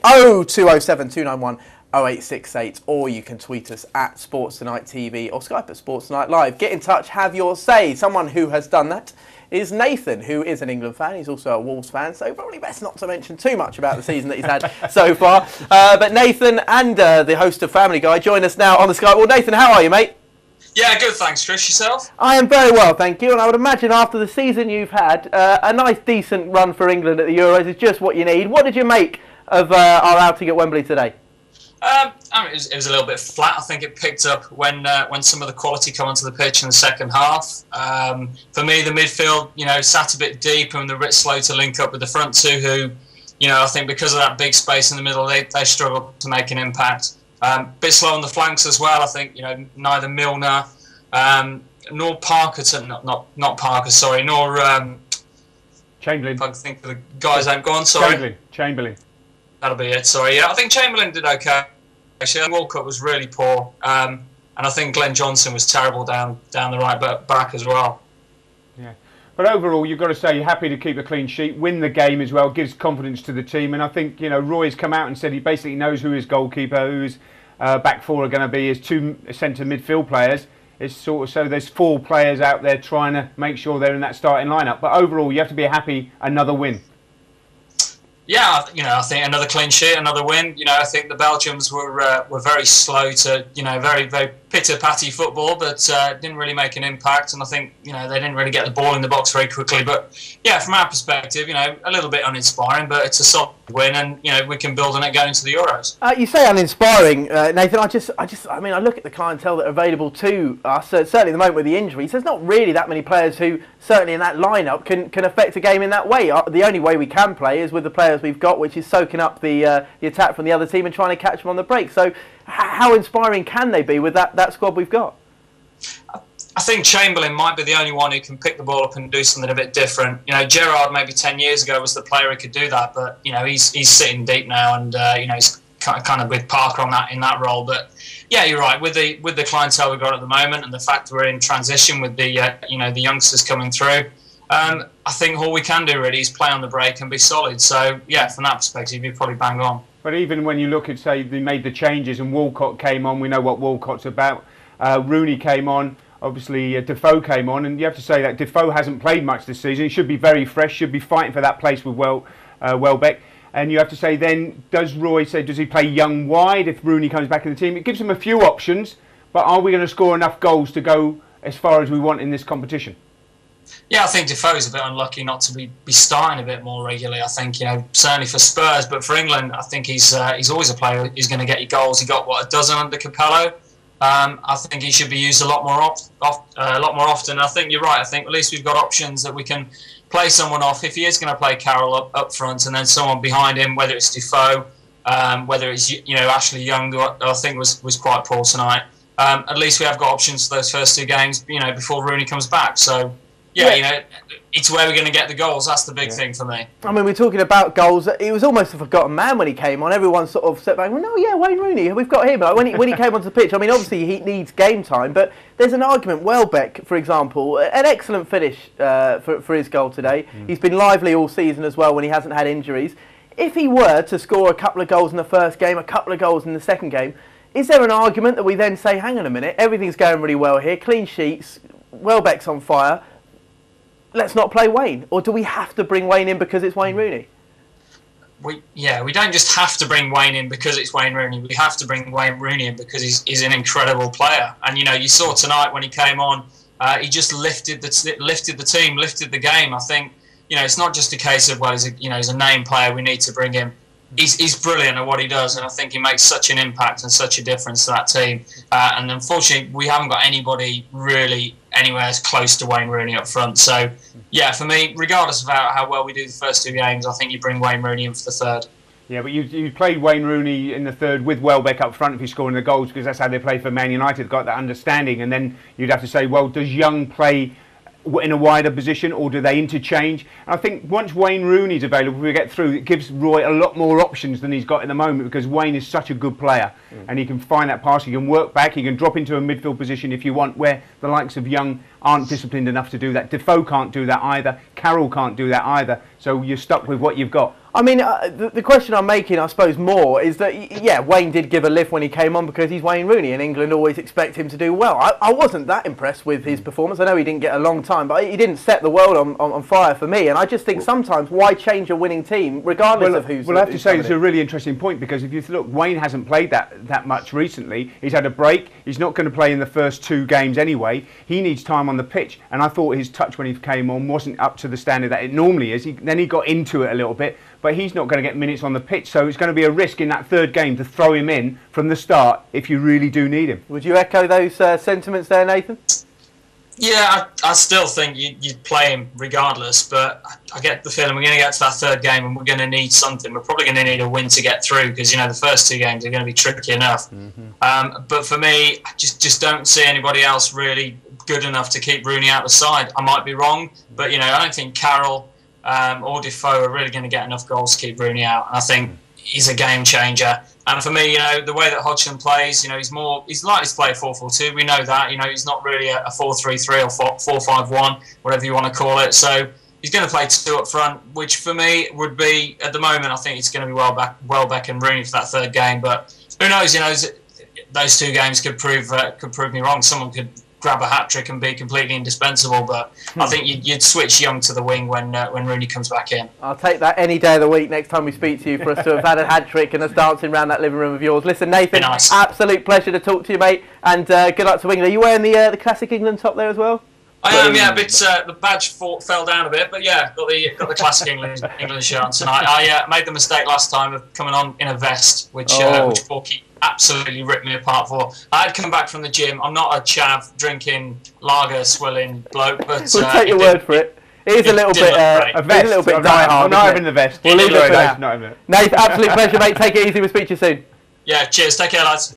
0207 291 0868, or you can tweet us at Sports Tonight TV or Skype at Sports Tonight Live. Get in touch, have your say. Someone who has done that is Nathan, who is an England fan. He's also a Wolves fan, so probably best not to mention too much about the season that he's had so far. But Nathan and the host of Family Guy join us now on the Skype. Well, Nathan, how are you, mate? Yeah, good, thanks, Chris. Yourself? I am very well, thank you. And I would imagine after the season you've had, a nice, decent run for England at the Euros is just what you need. What did you make of our outing at Wembley today? It was a little bit flat. I think it picked up when some of the quality come onto the pitch in the second half. For me, the midfield, sat a bit deep and they're a bit slow to link up with the front two, who, I think because of that big space in the middle, they struggled to make an impact. Bit slow on the flanks as well. I think neither Milner nor Parkerton, not Parker, sorry, nor Chamberlain. If I can think of the guys ain't gone. Sorry, Chamberlain. That'll be it. Sorry. Yeah, I think Chamberlain did okay. Actually, Walcott was really poor, and I think Glenn Johnson was terrible down the right back as well. Yeah, but overall, you've got to say you're happy to keep a clean sheet, win the game as well, gives confidence to the team, and I think Roy's come out and said he basically knows who his goalkeeper, who his back four are going to be, his two centre midfield players. It's sort of so there's four players out there trying to make sure they're in that starting lineup. But overall, you have to be happy another win. Yeah, I think another clean sheet, another win. I think the Belgians were very slow to, very, very pitter-patty football, but didn't really make an impact. And I think, they didn't really get the ball in the box very quickly. But yeah, from our perspective, a little bit uninspiring, but it's a solid win, and we can build on it going into the Euros. You say uninspiring, Nathan. I look at the clientele that are available to us. Certainly, at the moment with the injuries, there's not really that many players who, certainly in that lineup, can affect a game in that way. The only way we can play is with the players we've got, which is soaking up the attack from the other team and trying to catch them on the break. So, how inspiring can they be with that squad we've got? I think Chamberlain might be the only one who can pick the ball up and do something a bit different. Gerrard maybe 10 years ago was the player who could do that, but he's sitting deep now, and he's kind of with Parker in that role. But yeah, you're right. With the clientele we've got at the moment, and the fact we're in transition with the the youngsters coming through, I think all we can do really is play on the break and be solid. So yeah, from that perspective, you're probably bang on. But even when you look at, say, they made the changes and Walcott came on, we know what Walcott's about. Rooney came on, obviously Defoe came on, and you have to say that Defoe hasn't played much this season. He should be very fresh, should be fighting for that place with Welbeck. And you have to say then, does he play Young wide if Rooney comes back in the team? It gives him a few options, but are we going to score enough goals to go as far as we want in this competition? Yeah, I think Defoe's a bit unlucky not to be starting a bit more regularly. I think, certainly for Spurs, but for England, I think he's always a player who's going to get you goals. He got, a dozen under Capello. I think he should be used a lot more often. I think you're right. I think at least we've got options that we can play someone off. If he is going to play Carroll up front and then someone behind him, whether it's Defoe, whether it's Ashley Young, who I think was quite poor tonight. At least we have got options for those first two games, before Rooney comes back. So. Yeah, it's where we're going to get the goals. That's the big thing for me. I mean, we're talking about goals. He was almost a forgotten man when he came on. Everyone sort of sat back, well, no, yeah, Wayne Rooney, we've got him. Like, when he came onto the pitch, I mean, obviously he needs game time, but there's an argument. Welbeck, for example, an excellent finish for his goal today. He's been lively all season as well when he hasn't had injuries. If he were to score a couple of goals in the first game, a couple of goals in the second game, is there an argument that we then say, hang on a minute, everything's going really well here, clean sheets, Welbeck's on fire, let's not play Wayne? Or do we have to bring Wayne in because it's Wayne Rooney? We don't just have to bring Wayne in because it's Wayne Rooney. We have to bring Wayne Rooney in because he's an incredible player. And you saw tonight when he came on, he just lifted the team, lifted the game. I think it's not just a case of he's a name player. We need to bring him. He's brilliant at what he does, and I think he makes such an impact and such a difference to that team. And unfortunately, we haven't got anybody really anywhere as close to Wayne Rooney up front. So, yeah, for me, regardless of how well we do the first two games, I think you bring Wayne Rooney in for the third. Yeah, but you played Wayne Rooney in the third with Welbeck up front if he's scoring the goals, because that's how they play for Man United, got that understanding. And then you'd have to say, well, does Young play in a wider position, or do they interchange? And I think once Wayne Rooney's available, we get through, it gives Roy a lot more options than he's got at the moment, because Wayne is such a good player and he can find that pass, he can work back, he can drop into a midfield position if you want, where the likes of Young aren't disciplined enough to do that. Defoe can't do that either. Carroll can't do that either. So you're stuck with what you've got. I mean, the question I'm making, I suppose, more is that, yeah, Wayne did give a lift when he came on because he's Wayne Rooney and England always expect him to do well. I wasn't that impressed with his performance. I know he didn't get a long time, but he didn't set the world on fire for me. And I just think sometimes, why change a winning team, regardless of who's... Well, I have to say it's a really interesting point, because if you look, Wayne hasn't played that much recently. He's had a break. He's not going to play in the first 2 games anyway. He needs time on the pitch. And I thought his touch when he came on wasn't up to the standard that it normally is. Then he got into it a little bit. But he's not going to get minutes on the pitch, so it's going to be a risk in that 3rd game to throw him in from the start if you really do need him. Would you echo those sentiments there, Nathan? Yeah, I still think you'd play him regardless, but I get the feeling we're going to get to that 3rd game and we're going to need something. We're probably going to need a win to get through, because, you know, the first 2 games are going to be tricky enough. But for me, I just don't see anybody else really good enough to keep Rooney out the side. I might be wrong, but, you know, I don't think Carroll or Defoe are really going to get enough goals to keep Rooney out. And I think he's a game changer. And for me, you know, the way that Hodgson plays, you know, he's likely to play a 4-4-2. We know that. You know, he's not really a 4-3-3 or 4-5-1, whatever you want to call it. So he's going to play 2 up front, which for me would be, at the moment, I think it's going to be Welbeck and Rooney for that 3rd game. But who knows? You know, those 2 games could prove me wrong. Someone could grab a hat-trick and be completely indispensable, but I think you'd switch Young to the wing when Rooney comes back in. I'll take that any day of the week next time we speak to you, for us to have had a hat-trick and us dancing around that living room of yours. Listen, Nathan, nice. Absolute pleasure to talk to you, mate, and good luck to England. Are you wearing the classic England top there as well? I am, yeah. The badge fell down a bit, but yeah, got the classic England shirt on tonight. I made the mistake last time of coming on in a vest, which Porky absolutely ripped me apart for. I had come back from the gym. I'm not a chav drinking lager swilling bloke, but we'll take your word for it. It is a little bit a vest. A little bit die hard. I'm not having the vest. We'll leave it for that. Not having it. Nathan, absolute pleasure, mate. Take it easy. We'll speak to you soon. Yeah, cheers. Take care, lads.